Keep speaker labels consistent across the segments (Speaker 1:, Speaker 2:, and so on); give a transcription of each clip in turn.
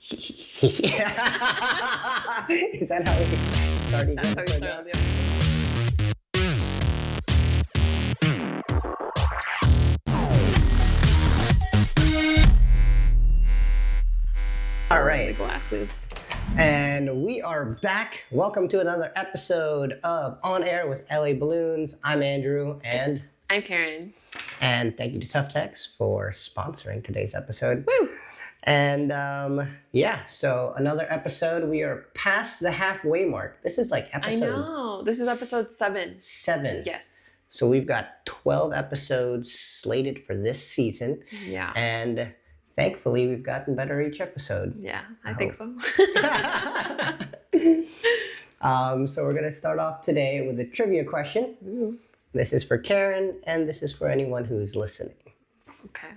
Speaker 1: Yeah. Is that how we start each
Speaker 2: That's how we
Speaker 1: episode?
Speaker 2: start the episode.
Speaker 1: All
Speaker 2: The
Speaker 1: right,
Speaker 2: glasses.
Speaker 1: and we are back. Welcome to another episode of On Air with LA Balloons. I'm Andrew, and
Speaker 2: I'm Karen.
Speaker 1: thank you to Tough Tex for sponsoring today's episode.
Speaker 2: Woo!
Speaker 1: And so another episode. We are past the halfway mark. This is like
Speaker 2: I
Speaker 1: episode
Speaker 2: know. This is episode 7.
Speaker 1: 7.
Speaker 2: Yes.
Speaker 1: So we've got 12 episodes slated for this season.
Speaker 2: Yeah.
Speaker 1: And thankfully, we've gotten better each episode.
Speaker 2: Yeah, I think so.
Speaker 1: So we're going to start off today with a trivia question.
Speaker 2: Ooh.
Speaker 1: This is for Karen, and this is for anyone who's listening.
Speaker 2: Okay.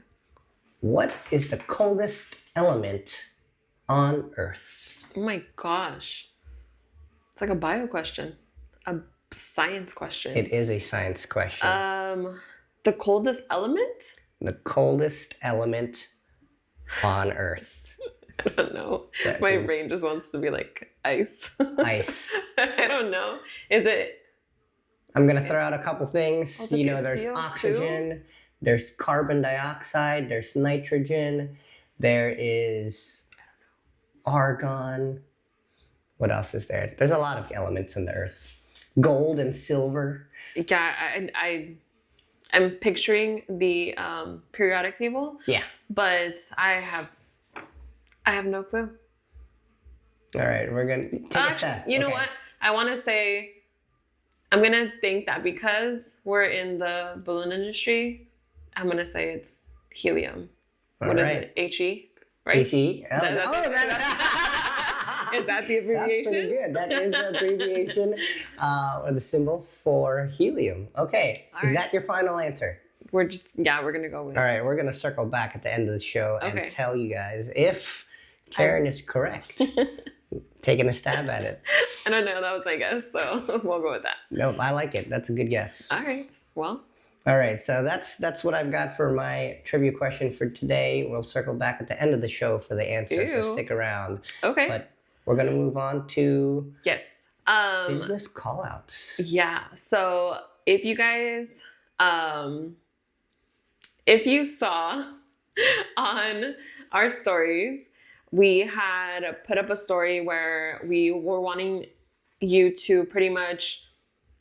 Speaker 1: What is the coldest element on Earth?
Speaker 2: Oh my gosh. It's like a bio question. A science question.
Speaker 1: It is a science question.
Speaker 2: The coldest element?
Speaker 1: The coldest element on Earth.
Speaker 2: I don't know. My brain just wants to be like ice.
Speaker 1: Ice.
Speaker 2: I don't know. Is it?
Speaker 1: I'm going to throw out a couple things.
Speaker 2: Also,
Speaker 1: There's
Speaker 2: CO2?
Speaker 1: oxygen, there's carbon dioxide, there's nitrogen, there is argon. What else is there? There's a lot of elements in the Earth. Gold and silver.
Speaker 2: Yeah, I'm picturing the periodic table.
Speaker 1: Yeah.
Speaker 2: But I have no clue.
Speaker 1: All right, we're going to take a step.
Speaker 2: You know what? I want to say, I'm going to think that because we're in the balloon industry, I'm going to say it's helium. What is it? HE? Right?
Speaker 1: HE? Oh,
Speaker 2: Is that the abbreviation?
Speaker 1: That's pretty good. That is the abbreviation or the symbol for helium. Okay.
Speaker 2: All
Speaker 1: Is
Speaker 2: right.
Speaker 1: that your final answer?
Speaker 2: We're going to go with
Speaker 1: All
Speaker 2: it.
Speaker 1: right. We're going to circle back at the end of the show
Speaker 2: Okay.
Speaker 1: and tell you guys if Karen is correct. Taking a stab at it.
Speaker 2: I don't know. That was my guess. So we'll go with that.
Speaker 1: No, I like it. That's a good guess.
Speaker 2: All right. Well,
Speaker 1: All right. So that's what I've got for my trivia question for today. We'll circle back at the end of the show for the answer. So
Speaker 2: Ew.
Speaker 1: stick around.
Speaker 2: okay.
Speaker 1: But we're going to move on to
Speaker 2: Yes.
Speaker 1: business call-outs.
Speaker 2: Yeah. So if you guys, if you saw on our stories, we had put up a story where we were wanting you to pretty much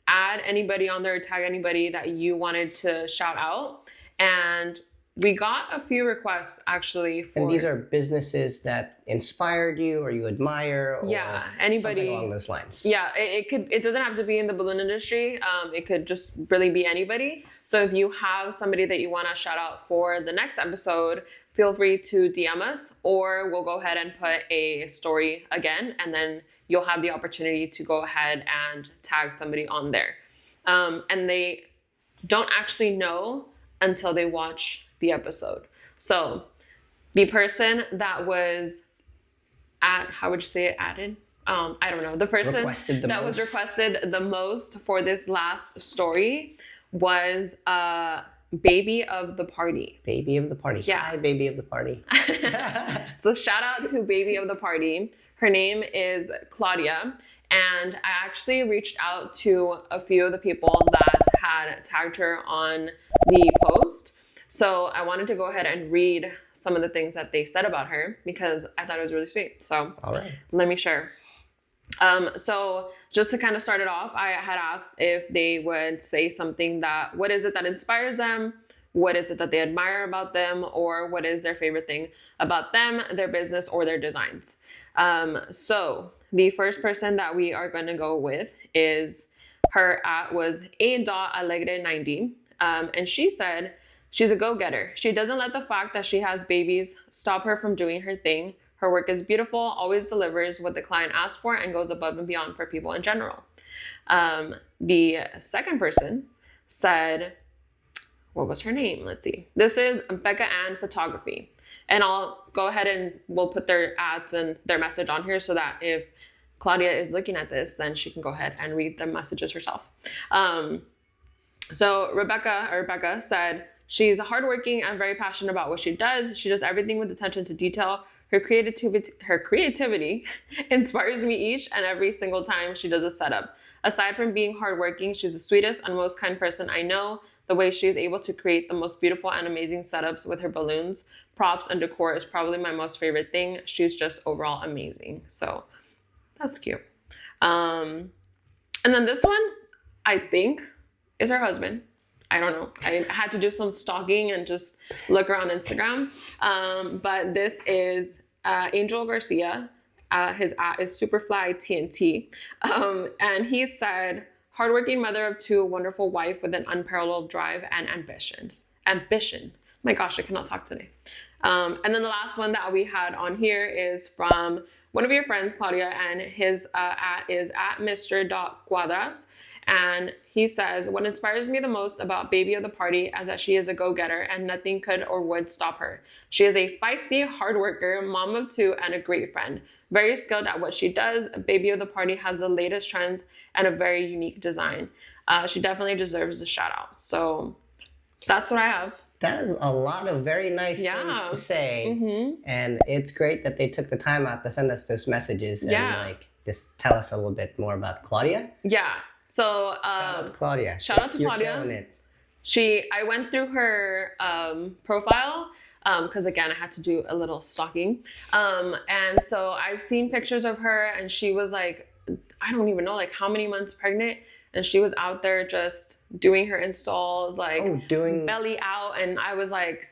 Speaker 2: add anybody on there, tag anybody that you wanted to shout out. And we got a few requests actually for...
Speaker 1: And these are businesses that inspired you or you admire or
Speaker 2: anybody
Speaker 1: something along those lines.
Speaker 2: Yeah, it doesn't have to be in the balloon industry. It could just really be anybody. So if you have somebody that you want to shout out for the next episode, feel free to DM us, or we'll go ahead and put a story again, and then you'll have the opportunity to go ahead and tag somebody on there. And they don't actually know until they watch the episode. So the person that was how would you say it, added? I don't know. The person that was requested the most for this last story was Baby of the Party.
Speaker 1: Baby of the Party.
Speaker 2: Yeah.
Speaker 1: Hi, Baby of the Party.
Speaker 2: So shout out to Baby of the Party. Her name is Claudia. And I actually reached out to a few of the people that had tagged her on the post. So I wanted to go ahead and read some of the things that they said about her because I thought it was really sweet. So
Speaker 1: All right.
Speaker 2: let me share. So just to kind of start it off, I had asked if they would say something what is it that inspires them? What is it that they admire about them? Or what is their favorite thing about them, their business, or their designs? So the first person that we are going to go with is her was A.Alegre90. And she said, she's a go-getter. She doesn't let the fact that she has babies stop her from doing her thing. Her work is beautiful, always delivers what the client asks for, and goes above and beyond for people in general. The second person said, what was her name? Let's see. This is Becca Ann Photography. And I'll go ahead and we'll put their ads and their message on here so that if Claudia is looking at this, then she can go ahead and read the messages herself. So Rebecca said, she's hardworking and very passionate about what she does. She does everything with attention to detail. Her creativity inspires me each and every single time she does a setup. Aside from being hardworking, she's the sweetest and most kind person I know. The way she is able to create the most beautiful and amazing setups with her balloons, props, and decor is probably my most favorite thing. She's just overall amazing. So that's cute. And then this one, I think, is her husband. I don't know. I had to do some stalking and just look her on Instagram. But this is Angel Garcia. His @ is SuperflyTNT. And he said, hardworking mother of two, a wonderful wife with an unparalleled drive and ambition. My gosh, I cannot talk today. And then the last one that we had on here is from one of your friends, Claudia, and his @ is @Mr.Quadras. And he says, what inspires me the most about baby of the party is that she is a go-getter and nothing could or would stop her. She is a feisty, hard worker, mom of two, and a great friend. Very skilled at what she does. Baby of the party has the latest trends and a very unique design. She definitely deserves a shout out. So that's what I have.
Speaker 1: That is a lot of very nice things to say. Mm-hmm. And it's great that they took the time out to send us those messages and like just tell us a little bit more about Claudia.
Speaker 2: Yeah. So
Speaker 1: shout out to Claudia.
Speaker 2: Shout out to Claudia.
Speaker 1: You're killing it.
Speaker 2: I went through her profile because again I had to do a little stalking. And so I've seen pictures of her and she was like, I don't even know like how many months pregnant, and she was out there just doing her installs, like doing belly out, and I was like,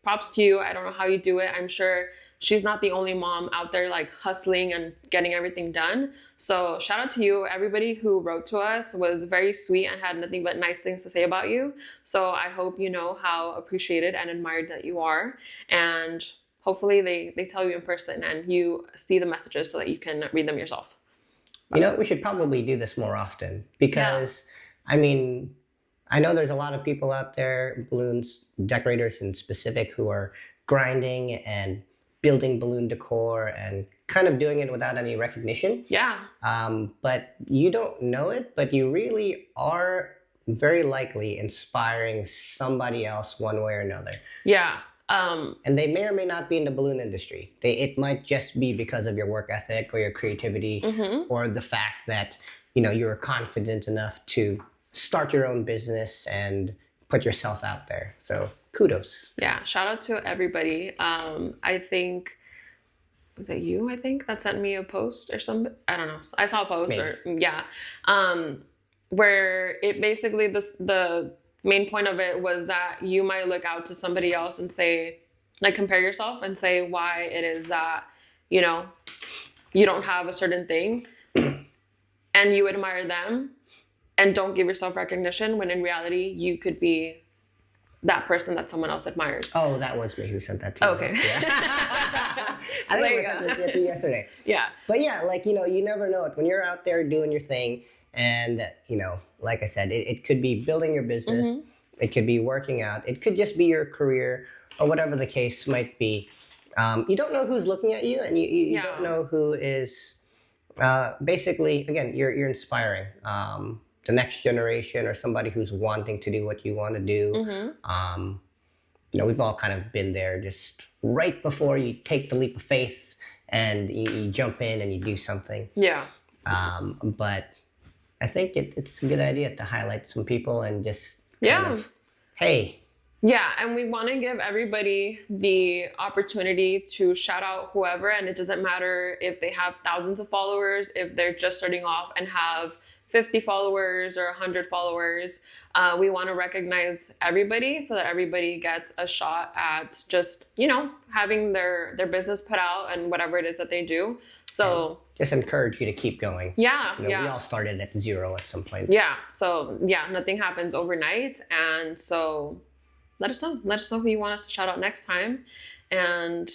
Speaker 2: props to you. I don't know how you do it. I'm sure she's not the only mom out there like hustling and getting everything done. So shout out to you. Everybody who wrote to us was very sweet and had nothing but nice things to say about you. So I hope you know how appreciated and admired that you are. And hopefully they tell you in person and you see the messages so that you can read them yourself.
Speaker 1: You know, we should probably do this more often because, I mean, I know there's a lot of people out there, balloons decorators in specific, who are grinding and building balloon decor and kind of doing it without any recognition.
Speaker 2: Yeah.
Speaker 1: But you don't know it, but you really are very likely inspiring somebody else one way or another.
Speaker 2: Yeah.
Speaker 1: And they may or may not be in the balloon industry. It might just be because of your work ethic or your creativity, or the fact that, you know, you're confident enough to start your own business and put yourself out there. So kudos. Yeah.
Speaker 2: Shout out to everybody. I think, was it you, I think, that sent me a post or something? I don't know. I saw a post where it basically, the main point of it was that you might look out to somebody else and say, like, compare yourself and say why it is that, you know, you don't have a certain thing and you admire them and don't give yourself recognition, when in reality you could be that person that someone else admires.
Speaker 1: Oh, that was me who sent that to you.
Speaker 2: Okay.
Speaker 1: Yeah. I think I sent it to you yesterday.
Speaker 2: Yeah.
Speaker 1: But yeah, like, you know, you never know it. When you're out there doing your thing, and, you know, like I said, it could be building your business, it could be working out, it could just be your career, or whatever the case might be. You don't know who's looking at you, and you don't know who is basically, again, you're inspiring the next generation or somebody who's wanting to do what you want to do. You know, we've all kind of been there, just right before you take the leap of faith and you jump in and you do something.
Speaker 2: Yeah.
Speaker 1: But I think it's a good idea to highlight some people and just kind of, hey.
Speaker 2: Yeah, and we want to give everybody the opportunity to shout out whoever, and it doesn't matter if they have thousands of followers, if they're just starting off and have 50 followers or 100 followers. We want to recognize everybody so that everybody gets a shot at just, you know, having their business put out and whatever it is that they do. So
Speaker 1: just encourage you to keep going.
Speaker 2: Yeah.
Speaker 1: You know, we all started at zero at some point.
Speaker 2: Yeah. So yeah, nothing happens overnight. And so let us know. Let us know who you want us to shout out next time. And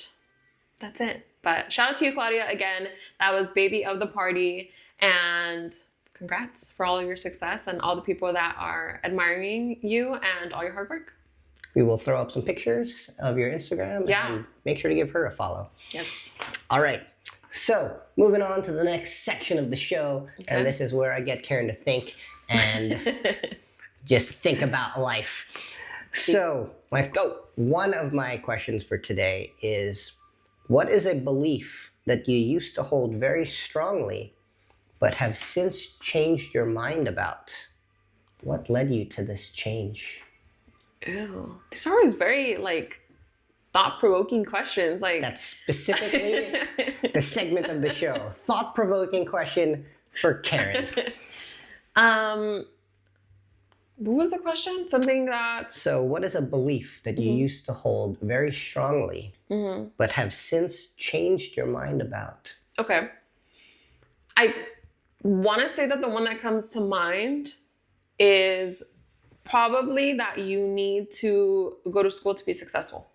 Speaker 2: that's it. But shout out to you, Claudia. Again, that was baby of the party. And congrats for all of your success and all the people that are admiring you and all your hard work.
Speaker 1: We will throw up some pictures of your Instagram and make sure to give her a follow.
Speaker 2: Yes.
Speaker 1: All right. So moving on to the next section of the show. Okay. And this is where I get Karen to think and just think about life. So let's go. One of my questions for today is, What is a belief that you used to hold very strongly, but have since changed your mind about? What led you to this change?
Speaker 2: Ew. These are always very like thought-provoking questions. Like
Speaker 1: That's specifically the segment of the show. Thought-provoking question for Karen.
Speaker 2: what was the question? Something that
Speaker 1: So, what is a belief that you used to hold very strongly, but have since changed your mind about?
Speaker 2: okay. I want to say that the one that comes to mind is probably that you need to go to school to be successful.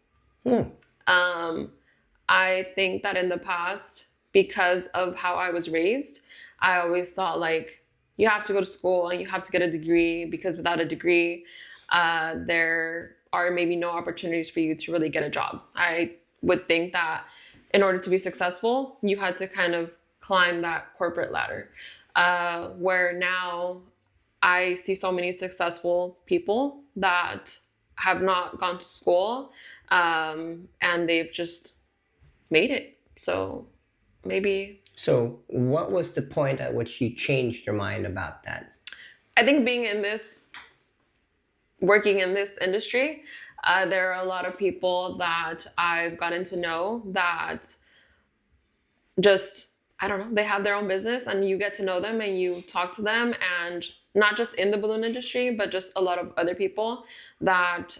Speaker 2: I think that in the past, because of how I was raised, I always thought like you have to go to school and you have to get a degree, because without a degree, there are maybe no opportunities for you to really get a job. I would think that in order to be successful, you had to kind of climb that corporate ladder. Where now I see so many successful people that have not gone to school, and they've just made it. So maybe
Speaker 1: So, what was the point at which you changed your mind about that?
Speaker 2: I think working in this industry, there are a lot of people that I've gotten to know that just, I don't know, they have their own business, and you get to know them and you talk to them, and not just in the balloon industry, but just a lot of other people that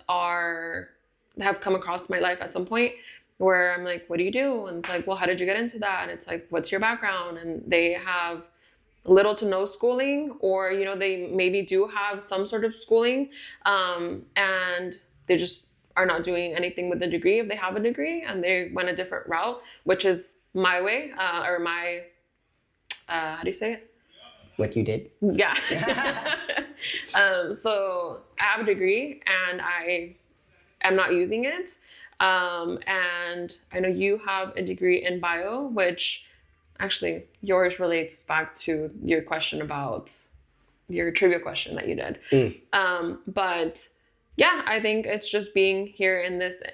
Speaker 2: have come across my life at some point, where I'm like, what do you do? And it's like, well, how did you get into that? And it's like, what's your background? And they have little to no schooling, or, you know, they maybe do have some sort of schooling, and they just are not doing anything with a degree if they have a degree, and they went a different route, which is my way, or my, how do you say it?
Speaker 1: What you did?
Speaker 2: Yeah. So I have a degree and I am not using it. And I know you have a degree in bio, which actually yours relates back to your question about your trivia question that you did. But yeah, I think it's just being here in this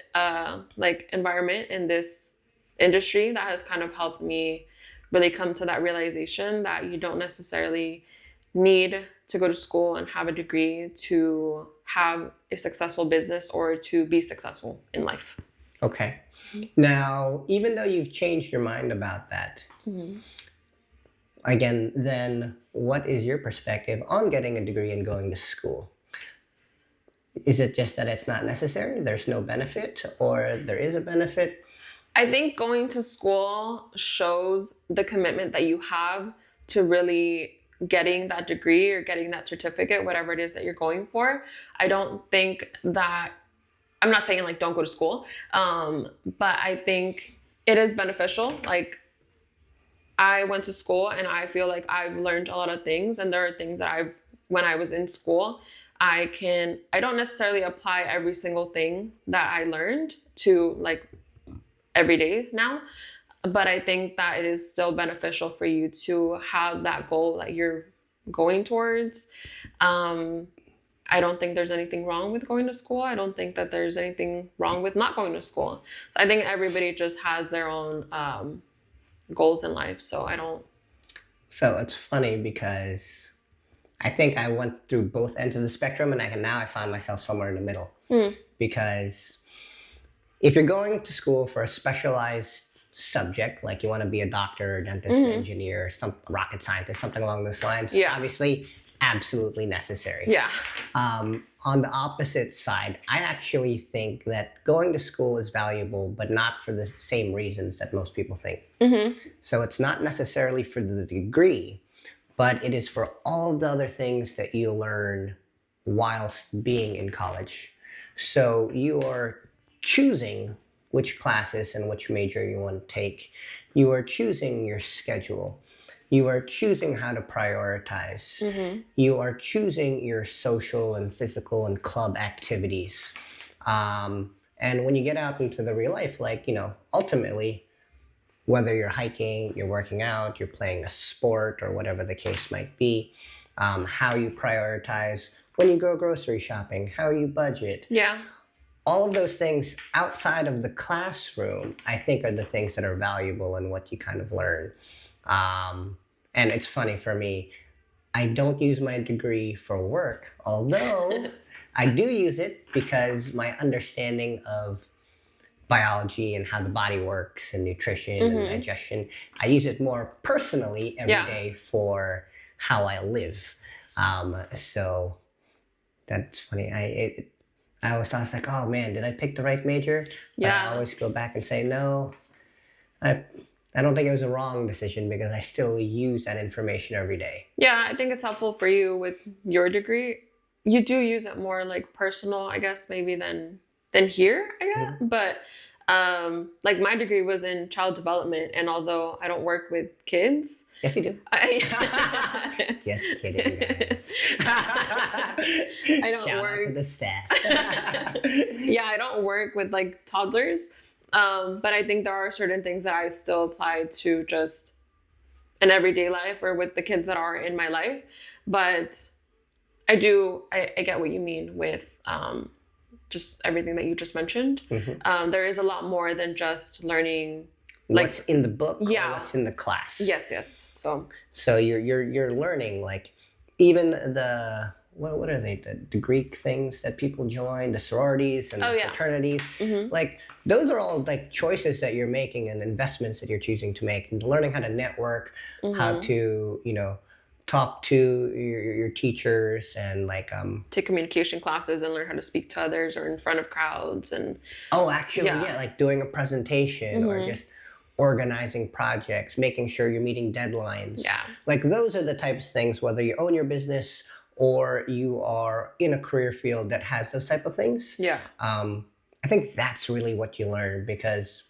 Speaker 2: like environment, in this industry, that has kind of helped me really come to that realization that you don't necessarily need to go to school and have a degree to have a successful business or to be successful in life.
Speaker 1: Okay. Now, even though you've changed your mind about that, again, then what is your perspective on getting a degree and going to school? Is it just that it's not necessary, there's no benefit, or there is a benefit?
Speaker 2: I think going to school shows the commitment that you have to really getting that degree or getting that certificate, whatever it is that you're going for. I don't think that, I'm not saying like don't go to school, but I think it is beneficial. Like, I went to school and I feel like I've learned a lot of things, and there are things that when I was in school, I don't necessarily apply every single thing that I learned to like every day now, but I think that it is still beneficial for you to have that goal that you're going towards. I don't think there's anything wrong with going to school. I don't think that there's anything wrong with not going to school. So I think everybody just has their own goals in life. So
Speaker 1: So it's funny because I think I went through both ends of the spectrum, and I find myself somewhere in the middle. Because if you're going to school for a specialized subject, like you want to be a doctor, dentist, engineer, some rocket scientist, something along those lines, obviously absolutely necessary.
Speaker 2: Yeah.
Speaker 1: On the opposite side, I actually think that going to school is valuable, but not for the same reasons that most people think. So it's not necessarily for the degree, but it is for all of the other things that you learn whilst being in college. So you are choosing which classes and which major you want to take. You are choosing your schedule. You are choosing how to prioritize. You are choosing your social and physical and club activities. And when you get out into the real life, like, ultimately, whether you're hiking, you're working out, you're playing a sport, or whatever the case might be, how you prioritize when you go grocery shopping, how you budget.
Speaker 2: Yeah.
Speaker 1: all of those things outside of the classroom, I think, are the things that are valuable and what you kind of learn. And it's funny for me, I don't use my degree for work, although I do use it because my understanding of biology and how the body works and nutrition and digestion, I use it more personally every day for how I live. So that's funny. I always thought, like, oh man, did I pick the right major? But I always go back and say, no, I don't think it was a wrong decision because I still use that information every day.
Speaker 2: Yeah, I think it's helpful for you with your degree. You do use it more like personal, I guess, maybe than here, I guess. But like my degree was in child development, and although I don't work with kids,
Speaker 1: yes, you do. Just kidding, guys.
Speaker 2: I don't
Speaker 1: Shout
Speaker 2: work
Speaker 1: out to the staff.
Speaker 2: Yeah, I don't work with like toddlers, but I think there are certain things that I still apply to just an everyday life or with the kids that are in my life. But I get what you mean with just everything that you just mentioned. There is a lot more than just learning
Speaker 1: what's in the book or what's in the class.
Speaker 2: Yes.
Speaker 1: So you're learning, like, even the what are they, the Greek things that people join, the sororities and the fraternities, like those are all like choices that you're making and investments that you're choosing to make, and learning how to network, how to talk to your teachers, and like
Speaker 2: take communication classes and learn how to speak to others or in front of crowds. And
Speaker 1: like doing a presentation or just organizing projects, making sure you're meeting deadlines. Like those are the types of things, whether you own your business or you are in a career field that has those type of things. I think that's really what you learn, because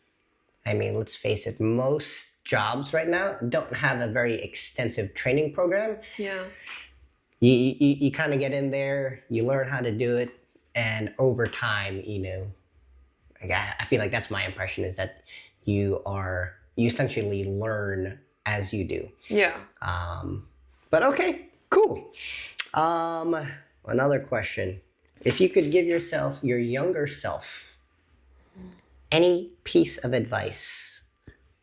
Speaker 1: I mean, let's face it, most jobs right now don't have a very extensive training program. You kind of get in there, you learn how to do it, and over time, I feel like that's my impression, is that you essentially learn as you do. But okay, cool. Another question. If you could give yourself, your younger self, any piece of advice,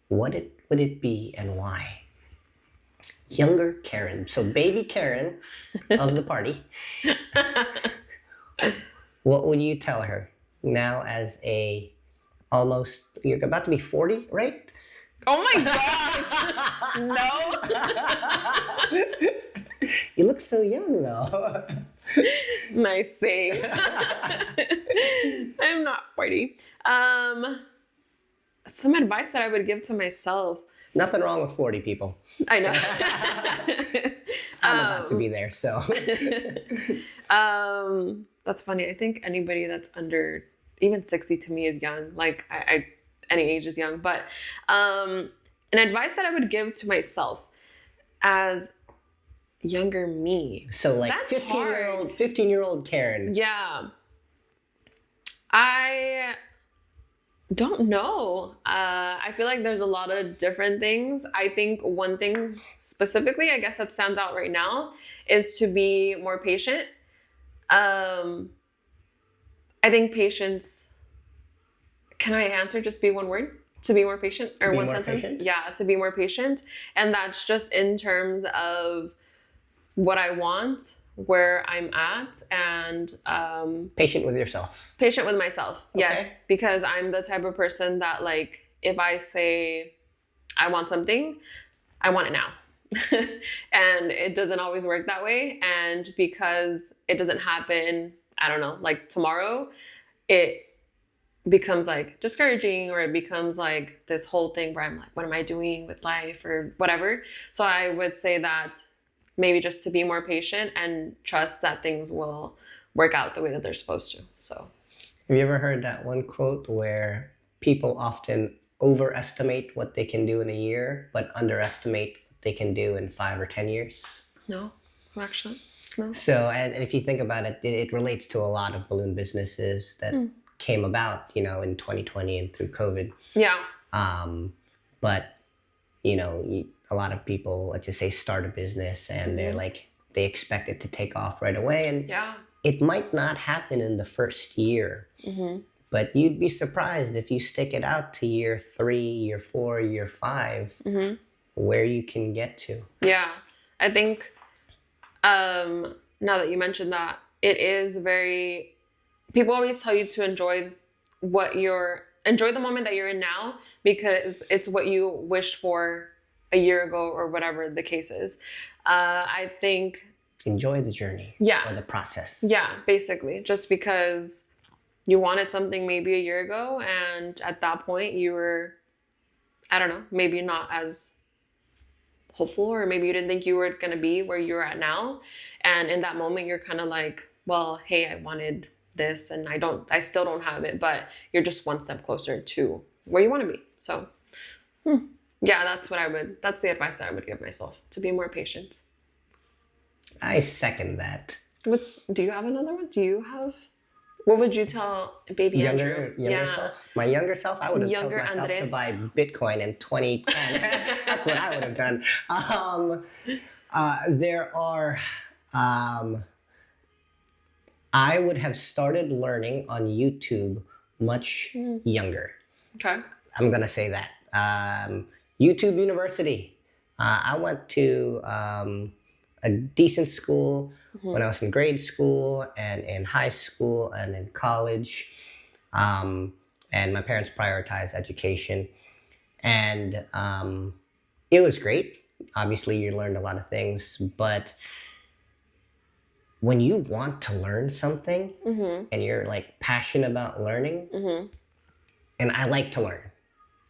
Speaker 1: what would it be and why? Younger Karen. So baby Karen of the party. What would you tell her now as you're about to be 40, right?
Speaker 2: Oh my gosh. No.
Speaker 1: You look so young though.
Speaker 2: Nice save. I'm not 40. Some advice that I would give to myself.
Speaker 1: Nothing wrong with 40 people.
Speaker 2: I know.
Speaker 1: I'm about to be there, so.
Speaker 2: That's funny. I think anybody that's under even 60 to me is young. Like any age is young. But an advice that I would give to myself as younger me.
Speaker 1: So like 15-year-old Karen.
Speaker 2: Yeah. I don't know. I feel like there's a lot of different things. I think one thing specifically, I guess that stands out right now, is to be more patient. I think patience, can I answer just be one word? To be more patient, or one sentence?
Speaker 1: Patient?
Speaker 2: Yeah, to be more patient. And that's just in terms of what I want, where I'm at, and
Speaker 1: patient with yourself.
Speaker 2: Patient with myself, yes. Because I'm the type of person that, like, if I say I want something, I want it now. And it doesn't always work that way. And because it doesn't happen, I don't know, like tomorrow, it becomes like discouraging, or it becomes like this whole thing where I'm like, what am I doing with life or whatever? So I would say that maybe just to be more patient and trust that things will work out the way that they're supposed to. So,
Speaker 1: have you ever heard that one quote where people often overestimate what they can do in a year, but underestimate what they can do in 5 or 10 years?
Speaker 2: No, actually, no.
Speaker 1: So, and if you think about it, it relates to a lot of balloon businesses that came about, in 2020 and through COVID.
Speaker 2: Yeah.
Speaker 1: But, a lot of people, let's just say, start a business and they're like, they expect it to take off right away. And it might not happen in the first year, but you'd be surprised if you stick it out to year 3, year 4, year 5, where you can get to.
Speaker 2: Yeah. I think now that you mentioned that, it is very, people always tell you to enjoy the moment that you're in now, because it's what you wished for a year ago or whatever the case is. I think
Speaker 1: Enjoy the journey.
Speaker 2: Yeah.
Speaker 1: Or the process.
Speaker 2: Yeah, basically. Just because you wanted something maybe a year ago, and at that point you were, I don't know, maybe not as hopeful, or maybe you didn't think you were going to be where you're at now. And in that moment, you're kind of like, well, hey, I wanted this and I still don't have it, but you're just one step closer to where you want to be. So, yeah, that's the advice that I would give myself, to be more patient.
Speaker 1: I second that.
Speaker 2: Do you have another one? What would you tell baby Andrew?
Speaker 1: Younger self? My younger self? I would have told myself
Speaker 2: Andres.
Speaker 1: to buy Bitcoin in 2010. That's what I would have done. I would have started learning on YouTube much younger.
Speaker 2: Okay.
Speaker 1: I'm going to say that. YouTube University. I went to a decent school when I was in grade school and in high school and in college. And my parents prioritized education. And it was great. Obviously, you learned a lot of things. But when you want to learn something and you're like passionate about learning, and I like to learn.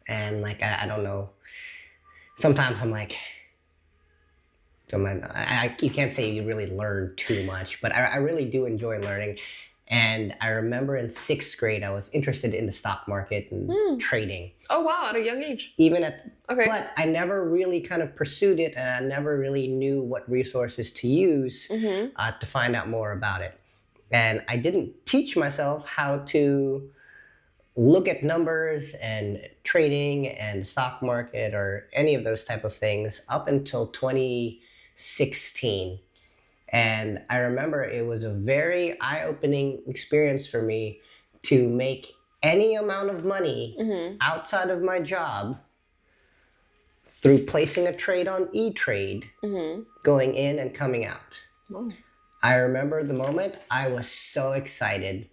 Speaker 1: And like, I don't know, sometimes I'm like, you can't say you really learn too much, but I really do enjoy learning. And I remember in 6th grade, I was interested in the stock market and trading.
Speaker 2: Oh, wow. At a young age.
Speaker 1: But I never really kind of pursued it, and I never really knew what resources to use to find out more about it. And I didn't teach myself how to look at numbers and trading and stock market or any of those type of things up until 2016. And I remember it was a very eye-opening experience for me to make any amount of money outside of my job through placing a trade on E-Trade, going in and coming out. Oh. I remember the moment I was so excited.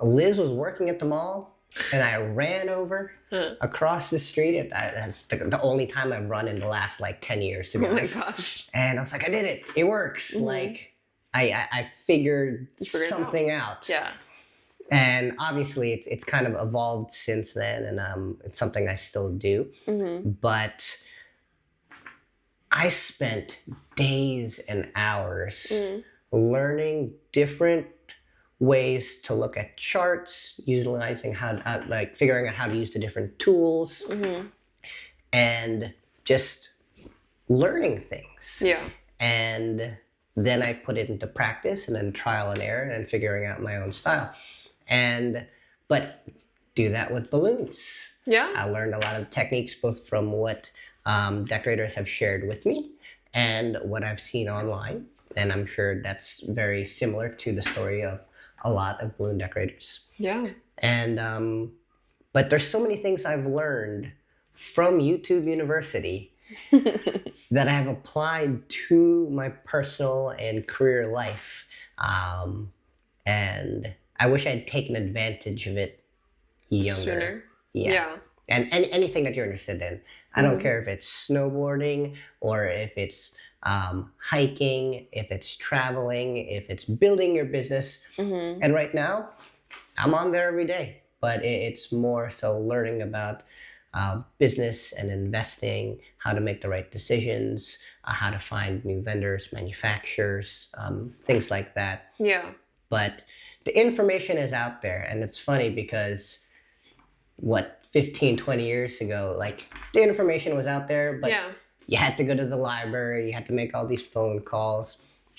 Speaker 1: Liz was working at the mall, and I ran over across the street. That's the only time I've run in the last like 10 years, to be honest.
Speaker 2: Oh my gosh.
Speaker 1: And I was like, I did it. It works. Like, I figured something out.
Speaker 2: Yeah.
Speaker 1: And obviously, it's kind of evolved since then, and it's something I still do. But I spent days and hours learning different ways to look at charts, utilizing figuring out how to use the different tools, and just learning things.
Speaker 2: Yeah.
Speaker 1: And then I put it into practice, and then trial and error, and figuring out my own style. But do that with balloons.
Speaker 2: Yeah.
Speaker 1: I learned a lot of techniques, both from what decorators have shared with me and what I've seen online. And I'm sure that's very similar to the story of a lot of balloon decorators.
Speaker 2: Yeah.
Speaker 1: And, but there's so many things I've learned from YouTube University that I have applied to my personal and career life. And I wish I had taken advantage of it younger.
Speaker 2: Sooner.
Speaker 1: Yeah. And anything that you're interested in. I don't care if it's snowboarding or if it's hiking, if it's traveling, if it's building your business. And right now, I'm on there every day. But it's more so learning about business and investing, how to make the right decisions, how to find new vendors, manufacturers, things like that.
Speaker 2: Yeah.
Speaker 1: But the information is out there. And it's funny because 15, 20 years ago, like the information was out there, but you had to go to the library, you had to make all these phone calls.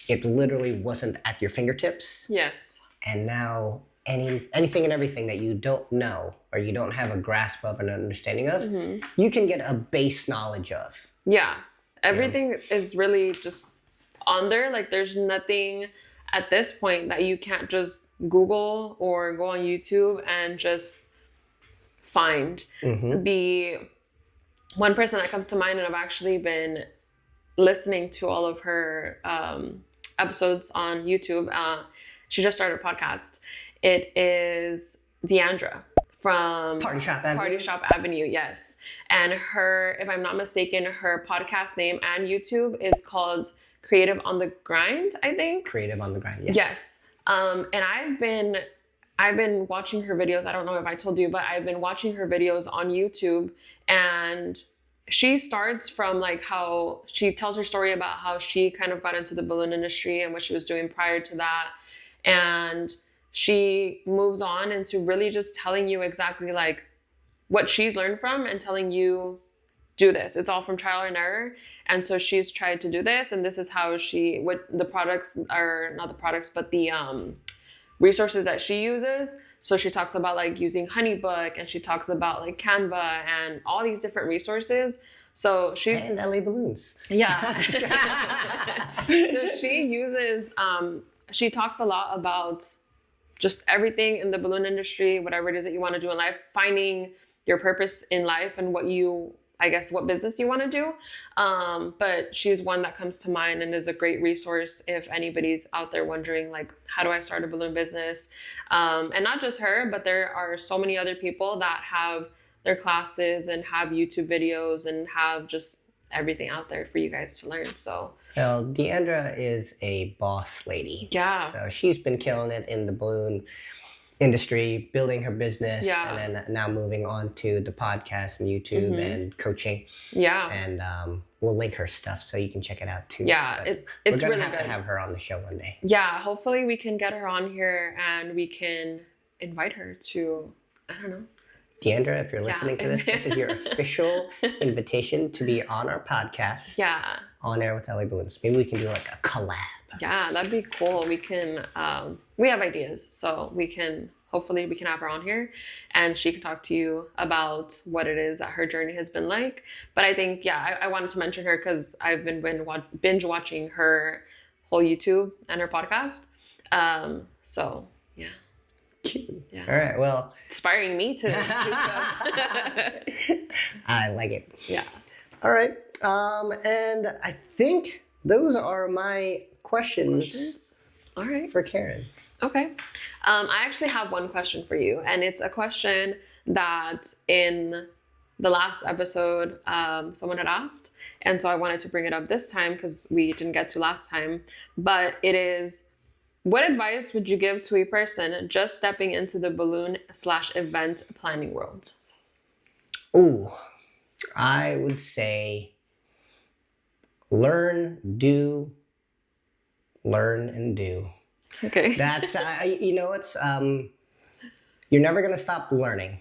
Speaker 1: It literally wasn't at your fingertips.
Speaker 2: Yes.
Speaker 1: And now anything and everything that you don't know or you don't have a grasp of an understanding of, you can get a base knowledge of.
Speaker 2: Yeah. Everything is really just on there. Like there's nothing at this point that you can't just Google or go on YouTube and just find. The one person that comes to mind, and I've actually been listening to all of her episodes on YouTube. She just started a podcast. It is Deandra from
Speaker 1: Party Shop
Speaker 2: Avenue, yes. And her, if I'm not mistaken, her podcast name and YouTube is called Creative on the Grind, I think.
Speaker 1: Creative on the Grind, yes.
Speaker 2: Yes. And I've been watching her videos. I don't know if I told you, but I've been watching her videos on YouTube, and she starts from like how she tells her story about how she kind of got into the balloon industry and what she was doing prior to that. And she moves on into really just telling you exactly like what she's learned from and telling you, do this. It's all from trial and error. And so she's tried to do this, and this is how what the products are, not the products, but the resources that she uses. So she talks about like using HoneyBook, and she talks about like Canva and all these different resources. So she's...
Speaker 1: And LA Balloons.
Speaker 2: Yeah. So she uses, she talks a lot about just everything in the balloon industry, whatever it is that you want to do in life, finding your purpose in life and what business you want to do. But she's one that comes to mind and is a great resource if anybody's out there wondering, like, how do I start a balloon business? And not just her, but there are so many other people that have their classes and have YouTube videos and have just everything out there for you guys to learn. So,
Speaker 1: well, Deandra is a boss lady.
Speaker 2: Yeah.
Speaker 1: So she's been killing it in the balloon industry, building her business, and then now moving on to the podcast and YouTube and coaching.
Speaker 2: Yeah.
Speaker 1: And we'll link her stuff so you can check it out too.
Speaker 2: Yeah,
Speaker 1: it's
Speaker 2: really
Speaker 1: good. We're gonna have
Speaker 2: good
Speaker 1: to have her on the show one day.
Speaker 2: Yeah, hopefully we can get her on here and we can invite her to, I don't know.
Speaker 1: Deandra, if you're listening to this is your official invitation to be on our podcast.
Speaker 2: Yeah.
Speaker 1: On air with LA Balloons. Maybe we can do like a collab.
Speaker 2: Yeah, that'd be cool. We can, we have ideas, so hopefully we can have her on here and she can talk to you about what it is that her journey has been like. But I think, I wanted to mention her because I've been binge watching her whole YouTube and her podcast. So, yeah.
Speaker 1: Cute.
Speaker 2: Yeah.
Speaker 1: All right, well.
Speaker 2: Inspiring me to do stuff.
Speaker 1: I like it.
Speaker 2: Yeah.
Speaker 1: All right. And I think those are my questions.
Speaker 2: All right.
Speaker 1: For Karen.
Speaker 2: Okay. I actually have one question for you, and it's a question that in the last episode someone had asked, and so I wanted to bring it up this time because we didn't get to last time. But it is, what advice would you give to a person just stepping into the balloon/event planning world?
Speaker 1: Ooh, I would say learn, do, learn, and do.
Speaker 2: Okay.
Speaker 1: That's, it's, you're never going to stop learning.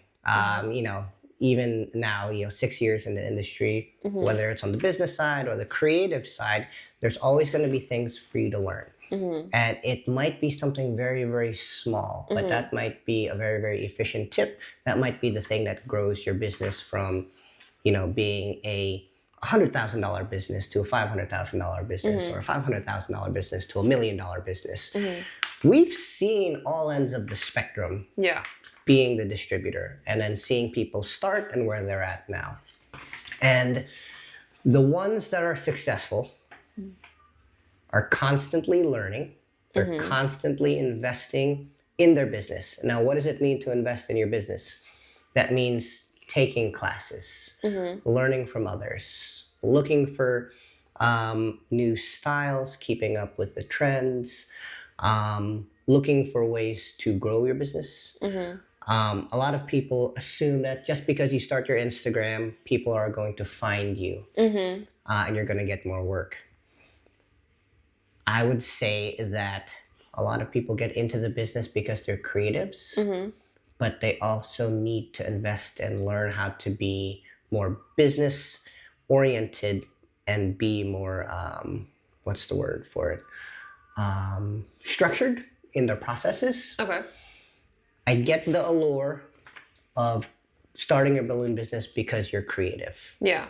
Speaker 1: Even now, 6 years in the industry, whether it's on the business side or the creative side, there's always going to be things for you to learn. And it might be something very, very small, but that might be a very, very efficient tip. That might be the thing that grows your business from, being a $100,000 business to a $500,000 business or a $500,000 business to $1 million business. We've seen all ends of the spectrum.
Speaker 2: Yeah.
Speaker 1: Being the distributor and then seeing people start and where they're at now. And the ones that are successful are constantly learning. They're constantly investing in their business. Now, what does it mean to invest in your business? That means taking classes, learning from others, looking for new styles, keeping up with the trends, looking for ways to grow your business. A lot of people assume that just because you start your Instagram, people are going to find you and you're going to get more work. I would say that a lot of people get into the business because they're creatives, but they also need to invest and learn how to be more business oriented and be more, what's the word for it? Structured in their processes.
Speaker 2: Okay.
Speaker 1: I get the allure of starting a balloon business because you're creative.
Speaker 2: Yeah.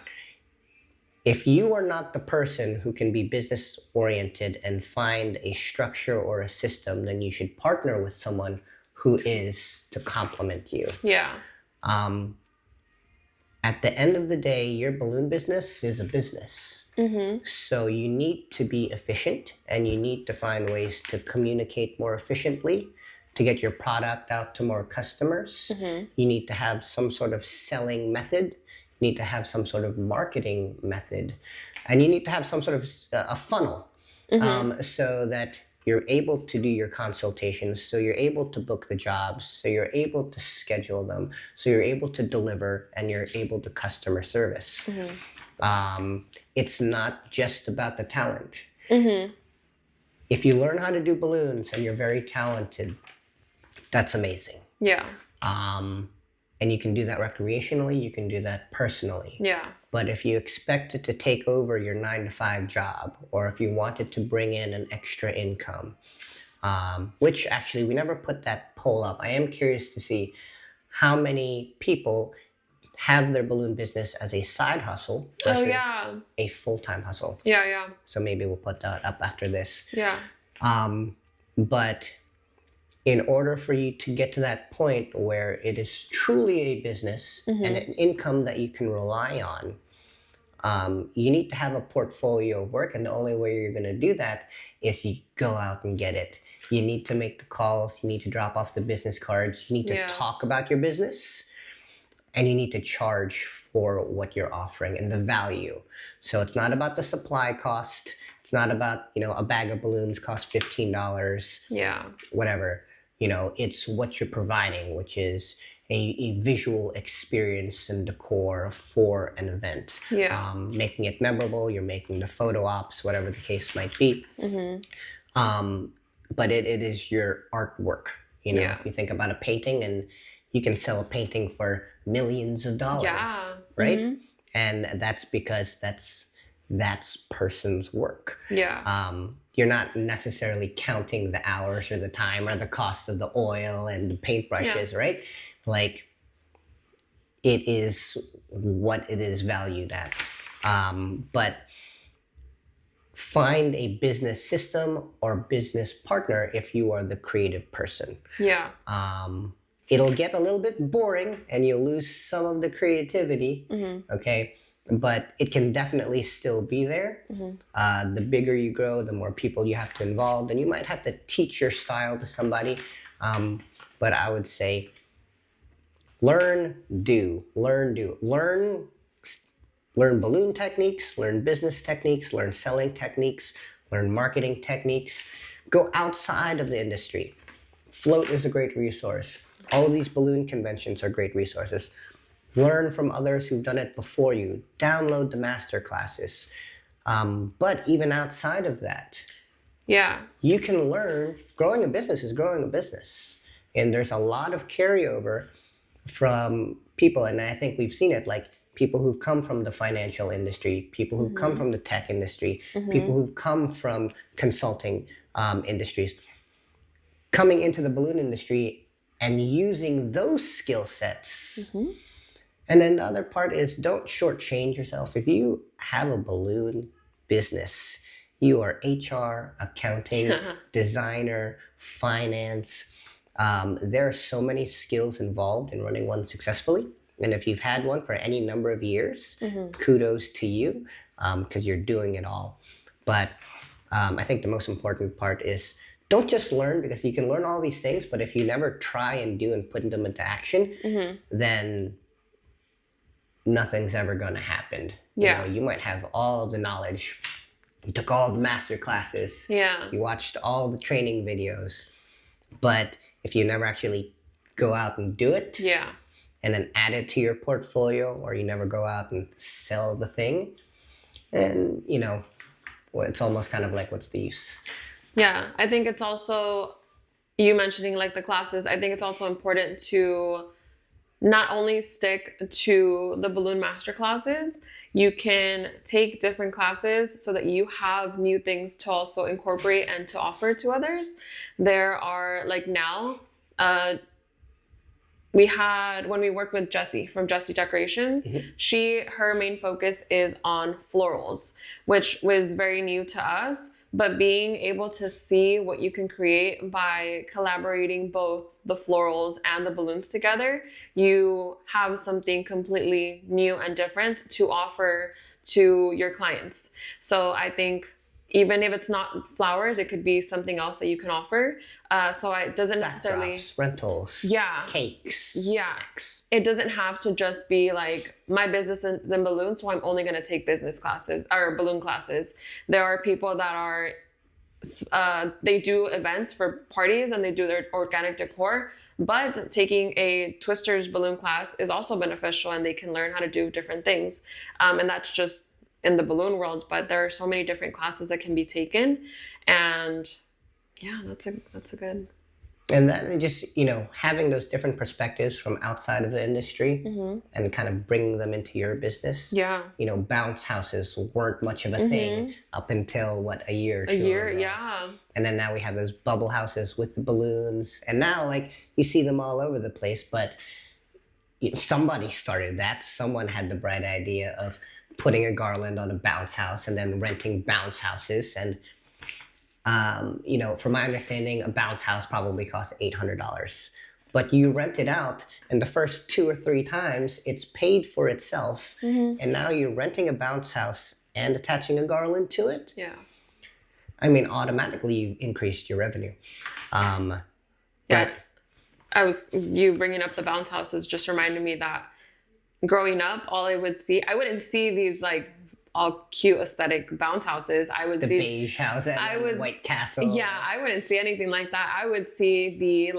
Speaker 1: if you are not the person who can be business oriented and find a structure or a system, then you should partner with someone who is to complement you.
Speaker 2: Yeah.
Speaker 1: At the end of the day, your balloon business is a business. So you need to be efficient, and you need to find ways to communicate more efficiently to get your product out to more customers. You need to have some sort of selling method. You need to have some sort of marketing method. And you need to have some sort of a funnel so that you're able to do your consultations, so you're able to book the jobs, so you're able to schedule them, so you're able to deliver, and you're able to customer service. It's not just about the talent. If you learn how to do balloons and you're very talented, that's amazing.
Speaker 2: Yeah.
Speaker 1: And you can do that recreationally, you can do that personally.
Speaker 2: Yeah.
Speaker 1: But if you expect it to take over your 9-to-5 job, or if you wanted to bring in an extra income, which actually we never put that poll up. I am curious to see how many people have their balloon business as a side hustle versus a full-time hustle.
Speaker 2: Yeah.
Speaker 1: So maybe we'll put that up after this.
Speaker 2: Yeah.
Speaker 1: But in order for you to get to that point where it is truly a business and an income that you can rely on, you need to have a portfolio of work. And the only way you're going to do that is you go out and get it. You need to make the calls. You need to drop off the business cards. You need to talk about your business. And you need to charge for what you're offering and the value. So it's not about the supply cost. It's not about, a bag of balloons costs $15.
Speaker 2: Yeah.
Speaker 1: Whatever. It's what you're providing, which is a visual experience and decor for an event.
Speaker 2: Yeah.
Speaker 1: Making it memorable. You're making the photo ops, whatever the case might be. But it is your artwork. If you think about a painting, and you can sell a painting for millions of dollars, right? And that's because that's person's work.
Speaker 2: Yeah.
Speaker 1: You're not necessarily counting the hours or the time or the cost of the oil and the paintbrushes, right? Like, it is what it is valued at. But find a business system or business partner if you are the creative person.
Speaker 2: Yeah.
Speaker 1: It'll get a little bit boring and you'll lose some of the creativity, okay? But it can definitely still be there. The bigger you grow, the more people you have to involve, and you might have to teach your style to somebody. But I would say learn balloon techniques, learn business techniques, learn selling techniques, learn marketing techniques. Go outside of the industry. Float is a great resource. All of these balloon conventions are great resources. Learn from others who've done it before you. Download the master classes. But even outside of that, you can learn. Growing a business is growing a business. And there's a lot of carryover from people, and I think we've seen it, like people who've come from the financial industry, people who've come from the tech industry, people who've come from consulting industries, coming into the balloon industry and using those skill sets. And then the other part is, don't shortchange yourself. If you have a balloon business, you are HR, accounting, designer, finance. There are so many skills involved in running one successfully. And if you've had one for any number of years, kudos to you, because you're doing it all. But I think the most important part is, don't just learn, because you can learn all these things, but if you never try and do and put them into action, then nothing's ever going to happen. You might have all of the knowledge. You took all the master classes. You watched all the training videos. But if you never actually go out and do it, and then add it to your portfolio, or you never go out and sell the thing, then, it's almost kind of like, what's the use?
Speaker 2: Yeah, I think it's also, you mentioning like the classes, I think it's also important to not only stick to the balloon master classes. You can take different classes so that you have new things to also incorporate and to offer to others. There are, like now, when we worked with Jessie from Jessie Decorations, her main focus is on florals, which was very new to us. But being able to see what you can create by collaborating both the florals and the balloons together, you have something completely new and different to offer to your clients. So I think even if it's not flowers, it could be something else that you can offer. So it doesn't necessarily...
Speaker 1: Backdrops, rentals, cakes, snacks.
Speaker 2: It doesn't have to just be like, my business is in balloons, so I'm only going to take business classes or balloon classes. There are people that are, they do events for parties and they do their organic decor, but taking a Twisters balloon class is also beneficial, and they can learn how to do different things. And that's just in the balloon world, but there are so many different classes that can be taken. And yeah, that's a good.
Speaker 1: And then just, having those different perspectives from outside of the industry and kind of bringing them into your business.
Speaker 2: Yeah.
Speaker 1: Bounce houses weren't much of a thing up until, a year or two ago.
Speaker 2: Yeah.
Speaker 1: And then now we have those bubble houses with the balloons. And now, you see them all over the place, but somebody started that. Someone had the bright idea of putting a garland on a bounce house and then renting bounce houses. And, from my understanding, a bounce house probably costs $800. But you rent it out, and the first 2 or 3 times, it's paid for itself. And now you're renting a bounce house and attaching a garland to it.
Speaker 2: Yeah.
Speaker 1: I mean, automatically you've increased your revenue.
Speaker 2: But you bringing up the bounce houses just reminded me that growing up, I wouldn't see these all cute aesthetic bounce houses. I would see
Speaker 1: the beige house and White Castle.
Speaker 2: Yeah, I wouldn't see anything like that. I would see the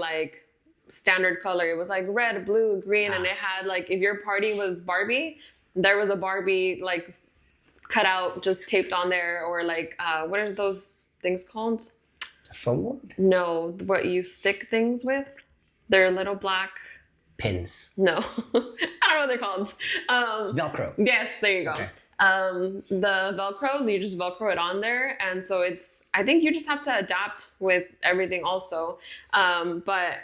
Speaker 2: standard color. It was red, blue, green, and it had if your party was Barbie, there was a Barbie cut out, just taped on there, or what are those things called?
Speaker 1: The foam board?
Speaker 2: No, what you stick things with. They're little black
Speaker 1: pins.
Speaker 2: No, I don't know what they're called.
Speaker 1: Velcro.
Speaker 2: Yes, there you go.
Speaker 1: Okay.
Speaker 2: The Velcro, you just Velcro it on there. And so I think you just have to adapt with everything also. But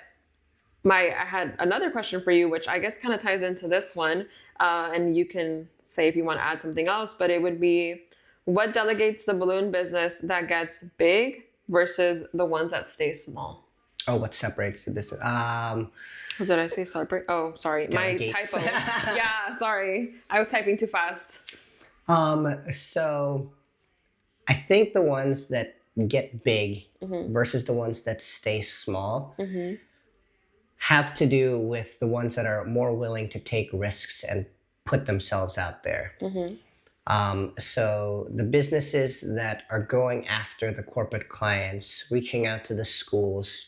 Speaker 2: I had another question for you, which I guess kind of ties into this one. And you can say if you want to add something else, but it would be, what delegates the balloon business that gets big versus the ones that stay small?
Speaker 1: Oh, what separates the business?
Speaker 2: What did I say? Separate? Oh, sorry.
Speaker 1: Delegates.
Speaker 2: My typo. Yeah, sorry. I was typing too fast.
Speaker 1: So I think the ones that get big versus the ones that stay small have to do with the ones that are more willing to take risks and put themselves out there. So the businesses that are going after the corporate clients, reaching out to the schools,